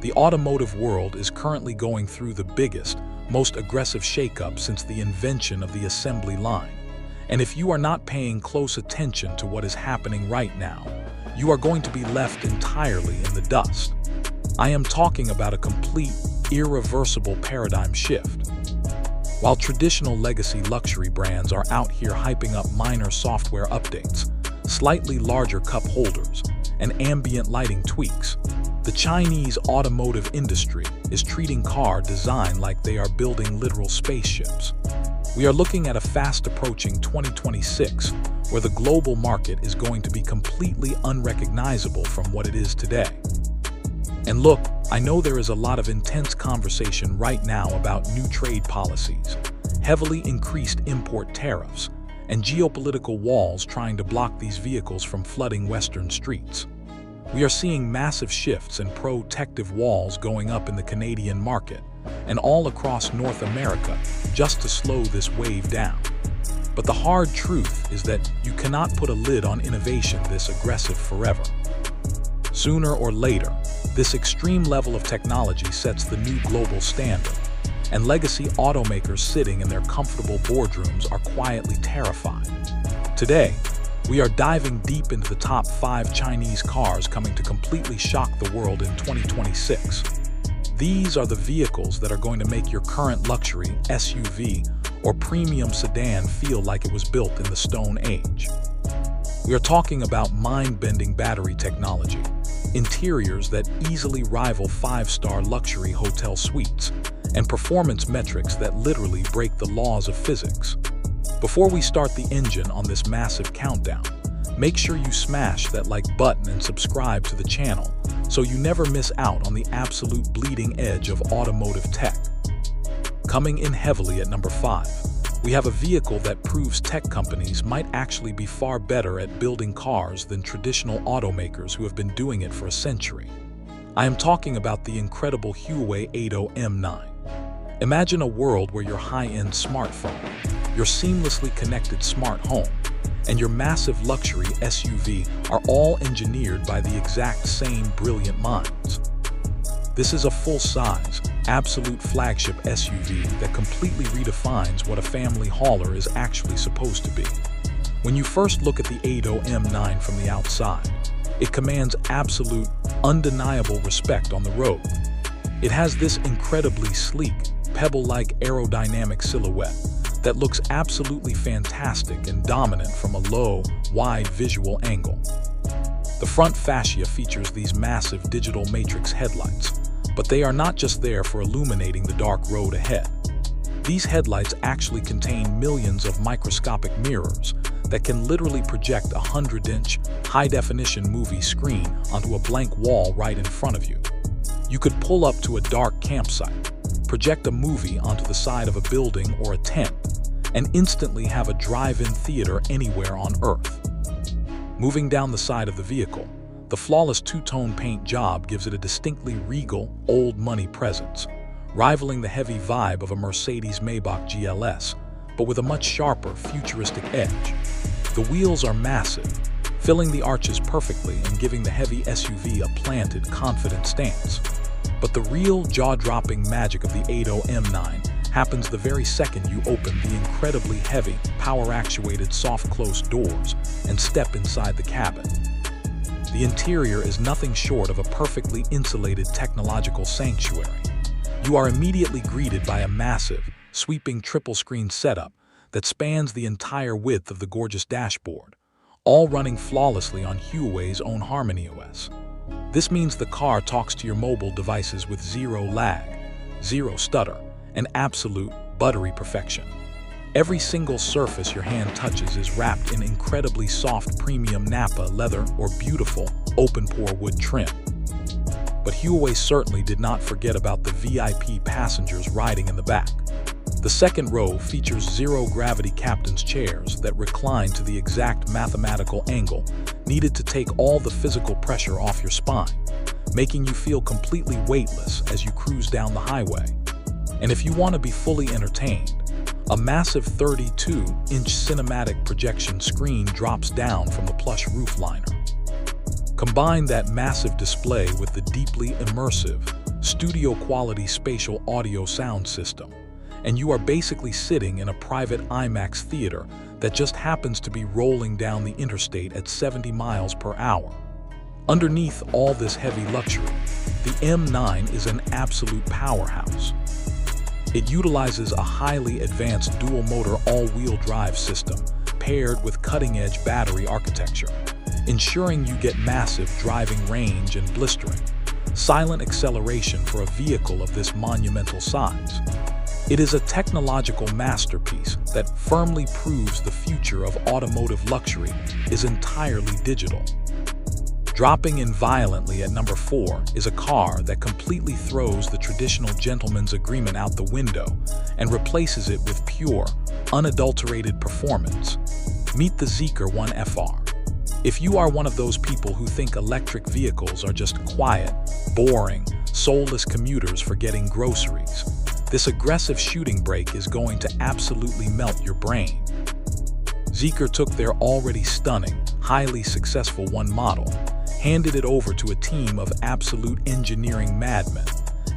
The automotive world is currently going through the biggest, most aggressive shakeup since the invention of the assembly line. And if you are not paying close attention to what is happening right now, you are going to be left entirely in the dust. I am talking about a complete, irreversible paradigm shift. While traditional legacy luxury brands are out here hyping up minor software updates, slightly larger cup holders, and ambient lighting tweaks, the Chinese automotive industry is treating car design like they are building literal spaceships. We are looking at a fast-approaching 2026 where the global market is going to be completely unrecognizable from what it is today. And look, I know there is a lot of intense conversation right now about new trade policies, heavily increased import tariffs, and geopolitical walls trying to block these vehicles from flooding Western streets. We are seeing massive shifts and protective walls going up in the Canadian market and all across North America just to slow this wave down. But the hard truth is that you cannot put a lid on innovation this aggressive forever. Sooner or later, this extreme level of technology sets the new global standard, and legacy automakers sitting in their comfortable boardrooms are quietly terrified. Today, we are diving deep into the top 5 Chinese cars coming to completely shock the world in 2026. These are the vehicles that are going to make your current luxury SUV or premium sedan feel like it was built in the Stone Age. We are talking about mind-bending battery technology, interiors that easily rival 5-star luxury hotel suites, and performance metrics that literally break the laws of physics. Before we start the engine on this massive countdown, make sure you smash that like button and subscribe to the channel so you never miss out on the absolute bleeding edge of automotive tech. Coming in heavily at number 5, we have a vehicle that proves tech companies might actually be far better at building cars than traditional automakers who have been doing it for a century. I am talking about the incredible Huawei Aito M9. Imagine a world where your high-end smartphone, your seamlessly connected smart home, and your massive luxury SUV are all engineered by the exact same brilliant minds. This is a full-size, absolute flagship SUV that completely redefines what a family hauler is actually supposed to be. When you first look at the Aito M9 from the outside, it commands absolute, undeniable respect on the road. It has this incredibly sleek, pebble-like aerodynamic silhouette that looks absolutely fantastic and dominant from a low, wide visual angle. The front fascia features these massive digital matrix headlights, but they are not just there for illuminating the dark road ahead. These headlights actually contain millions of microscopic mirrors that can literally project a 100-inch, high-definition movie screen onto a blank wall right in front of you. You could pull up to a dark campsite, project a movie onto the side of a building or a tent, and instantly have a drive-in theater anywhere on Earth. Moving down the side of the vehicle, the flawless two-tone paint job gives it a distinctly regal, old-money presence, rivaling the heavy vibe of a Mercedes-Maybach GLS, but with a much sharper, futuristic edge. The wheels are massive, filling the arches perfectly and giving the heavy SUV a planted, confident stance. But the real jaw-dropping magic of the Aito M9 happens the very second you open the incredibly heavy, power-actuated soft-close doors and step inside the cabin. The interior is nothing short of a perfectly insulated technological sanctuary. You are immediately greeted by a massive, sweeping triple-screen setup that spans the entire width of the gorgeous dashboard, all running flawlessly on Huawei's own Harmony OS. This means the car talks to your mobile devices with zero lag, zero stutter, and absolute buttery perfection. Every single surface your hand touches is wrapped in incredibly soft premium Napa leather or beautiful open-pore wood trim. But Huawei certainly did not forget about the VIP passengers riding in the back. The second row features zero-gravity captain's chairs that recline to the exact mathematical angle needed to take all the physical pressure off your spine, making you feel completely weightless as you cruise down the highway. And if you want to be fully entertained, a massive 32-inch cinematic projection screen drops down from the plush roof liner. Combine that massive display with the deeply immersive, studio-quality spatial audio sound system, and you are basically sitting in a private IMAX theater that just happens to be rolling down the interstate at 70 miles per hour. Underneath all this heavy luxury, the M9 is an absolute powerhouse. It utilizes a highly advanced dual-motor all-wheel drive system paired with cutting-edge battery architecture, ensuring you get massive driving range and blistering, silent acceleration for a vehicle of this monumental size. It is a technological masterpiece that firmly proves the future of automotive luxury is entirely digital. Dropping in violently at number 4 is a car that completely throws the traditional gentleman's agreement out the window and replaces it with pure, unadulterated performance. Meet the Zeekr 1 FR. If you are one of those people who think electric vehicles are just quiet, boring, soulless commuters for getting groceries, this aggressive shooting brake is going to absolutely melt your brain. Zeekr took their already stunning, highly successful one model, handed it over to a team of absolute engineering madmen,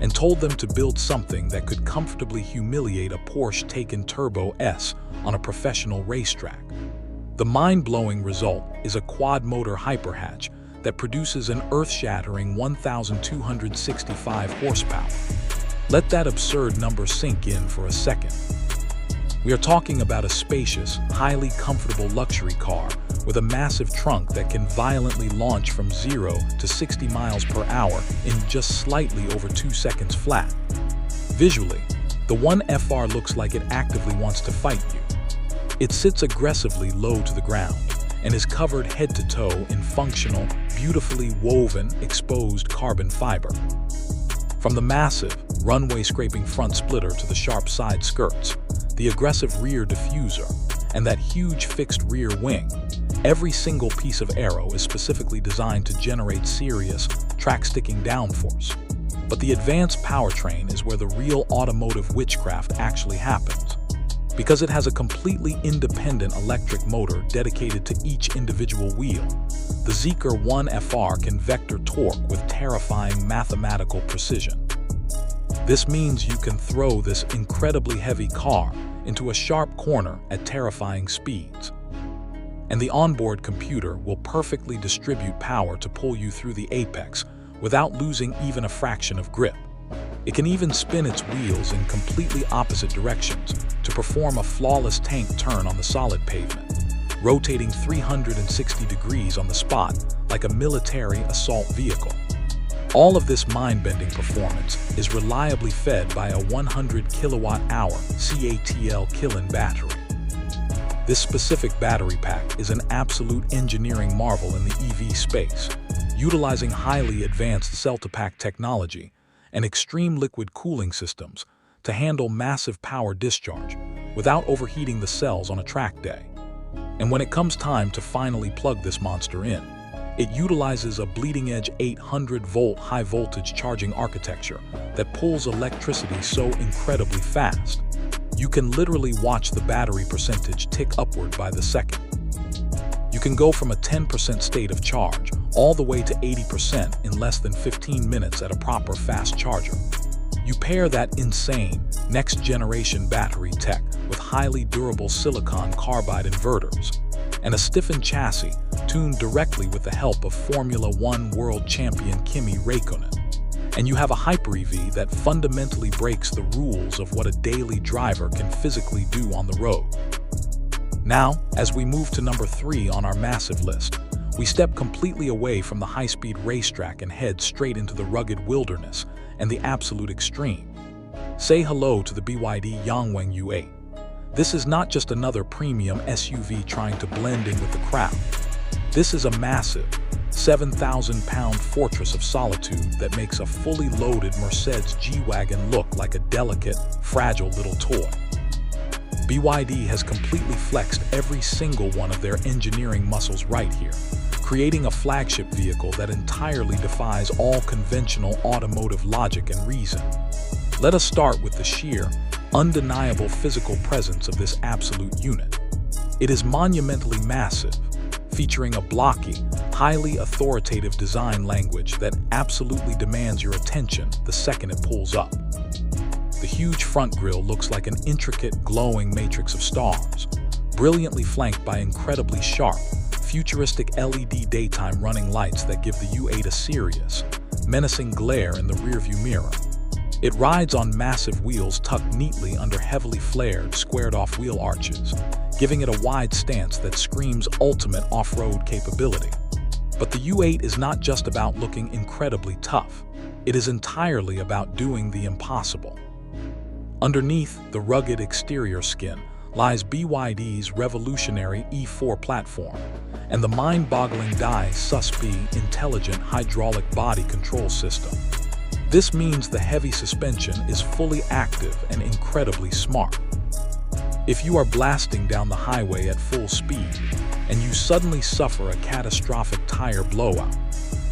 and told them to build something that could comfortably humiliate a Porsche Taycan Turbo S on a professional racetrack. The mind-blowing result is a quad-motor hyperhatch that produces an earth-shattering 1,265 horsepower. Let that absurd number sink in for a second. We are talking about a spacious, highly comfortable luxury car with a massive trunk that can violently launch from 0 to 60 miles per hour in just slightly over 2 seconds flat. Visually, the 1 FR looks like it actively wants to fight you. It sits aggressively low to the ground and is covered head to toe in functional, beautifully woven, exposed carbon fiber. From the massive, runway-scraping front splitter to the sharp side skirts, the aggressive rear diffuser, and that huge fixed rear wing, every single piece of aero is specifically designed to generate serious, track-sticking downforce. But the advanced powertrain is where the real automotive witchcraft actually happens. Because it has a completely independent electric motor dedicated to each individual wheel, the Zeekr 1 FR can vector torque with terrifying mathematical precision. This means you can throw this incredibly heavy car into a sharp corner at terrifying speeds. And the onboard computer will perfectly distribute power to pull you through the apex without losing even a fraction of grip. It can even spin its wheels in completely opposite directions to perform a flawless tank turn on the solid pavement, rotating 360 degrees on the spot like a military assault vehicle. All of this mind-bending performance is reliably fed by a 100 kilowatt-hour CATL Kirin battery. This specific battery pack is an absolute engineering marvel in the EV space, utilizing highly advanced cell-to-pack technology and extreme liquid cooling systems to handle massive power discharge without overheating the cells on a track day. And when it comes time to finally plug this monster in, it utilizes a bleeding-edge 800-volt high-voltage charging architecture that pulls electricity so incredibly fast, you can literally watch the battery percentage tick upward by the second. You can go from a 10% state of charge all the way to 80% in less than 15 minutes at a proper fast charger. You pair that insane, next-generation battery tech with highly durable silicon carbide inverters and a stiffened chassis tuned directly with the help of Formula One world champion Kimi Räikkönen. And you have a Hyper-EV that fundamentally breaks the rules of what a daily driver can physically do on the road. Now, as we move to number 3 on our massive list, we step completely away from the high-speed racetrack and head straight into the rugged wilderness and the absolute extreme. Say hello to the BYD Yangwang U8. This is not just another premium SUV trying to blend in with the crowd. This is a massive, 7,000-pound fortress of solitude that makes a fully loaded Mercedes G-Wagon look like a delicate, fragile little toy. BYD has completely flexed every single one of their engineering muscles right here, creating a flagship vehicle that entirely defies all conventional automotive logic and reason. Let us start with the sheer, undeniable physical presence of this absolute unit. It is monumentally massive, featuring a blocky, highly authoritative design language that absolutely demands your attention the second it pulls up. The huge front grille looks like an intricate, glowing matrix of stars, brilliantly flanked by incredibly sharp, futuristic LED daytime running lights that give the U8 a serious, menacing glare in the rearview mirror. It rides on massive wheels tucked neatly under heavily flared, squared-off wheel arches, giving it a wide stance that screams ultimate off-road capability. But the U8 is not just about looking incredibly tough. It is entirely about doing the impossible. Underneath the rugged exterior skin lies BYD's revolutionary E4 platform and the mind-boggling DI-SUS-B intelligent hydraulic body control system. This means the heavy suspension is fully active and incredibly smart. If you are blasting down the highway at full speed and you suddenly suffer a catastrophic tire blowout,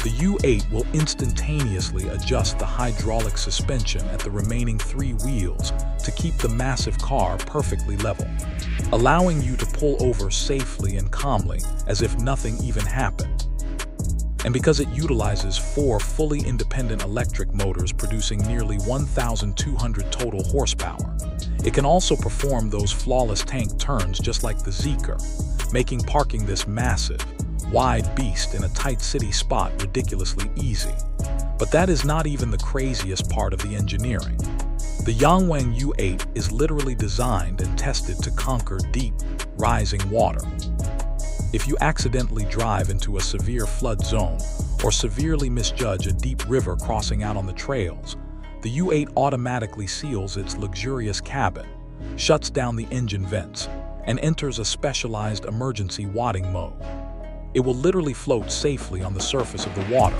the U8 will instantaneously adjust the hydraulic suspension at the remaining 3 wheels to keep the massive car perfectly level, allowing you to pull over safely and calmly as if nothing even happened. And because it utilizes 4 fully independent electric motors producing nearly 1,200 total horsepower, it can also perform those flawless tank turns just like the Zeekr, making parking this massive, wide beast in a tight city spot ridiculously easy. But that is not even the craziest part of the engineering. The Yangwang U8 is literally designed and tested to conquer deep, rising water. If you accidentally drive into a severe flood zone or severely misjudge a deep river crossing out on the trails, the U8 automatically seals its luxurious cabin, shuts down the engine vents, and enters a specialized emergency wadding mode. It will literally float safely on the surface of the water,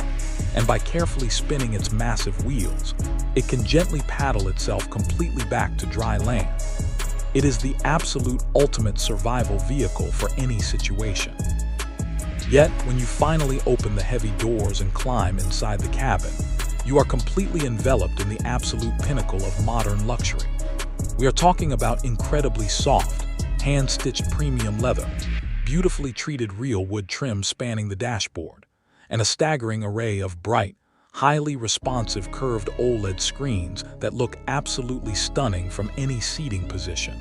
and by carefully spinning its massive wheels, it can gently paddle itself completely back to dry land. It is the absolute ultimate survival vehicle for any situation. Yet, when you finally open the heavy doors and climb inside the cabin, you are completely enveloped in the absolute pinnacle of modern luxury. We are talking about incredibly soft, hand-stitched premium leather, beautifully treated real wood trim spanning the dashboard, and a staggering array of bright, highly responsive curved OLED screens that look absolutely stunning from any seating position.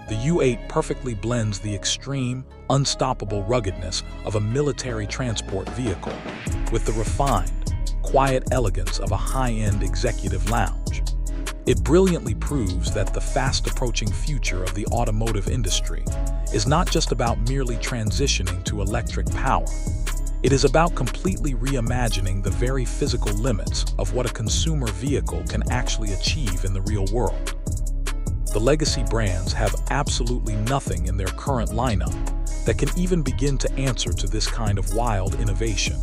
The U8 perfectly blends the extreme, unstoppable ruggedness of a military transport vehicle with the refined, quiet elegance of a high-end executive lounge. It brilliantly proves that the fast-approaching future of the automotive industry is not just about merely transitioning to electric power. It is about completely reimagining the very physical limits of what a consumer vehicle can actually achieve in the real world. The legacy brands have absolutely nothing in their current lineup that can even begin to answer to this kind of wild innovation.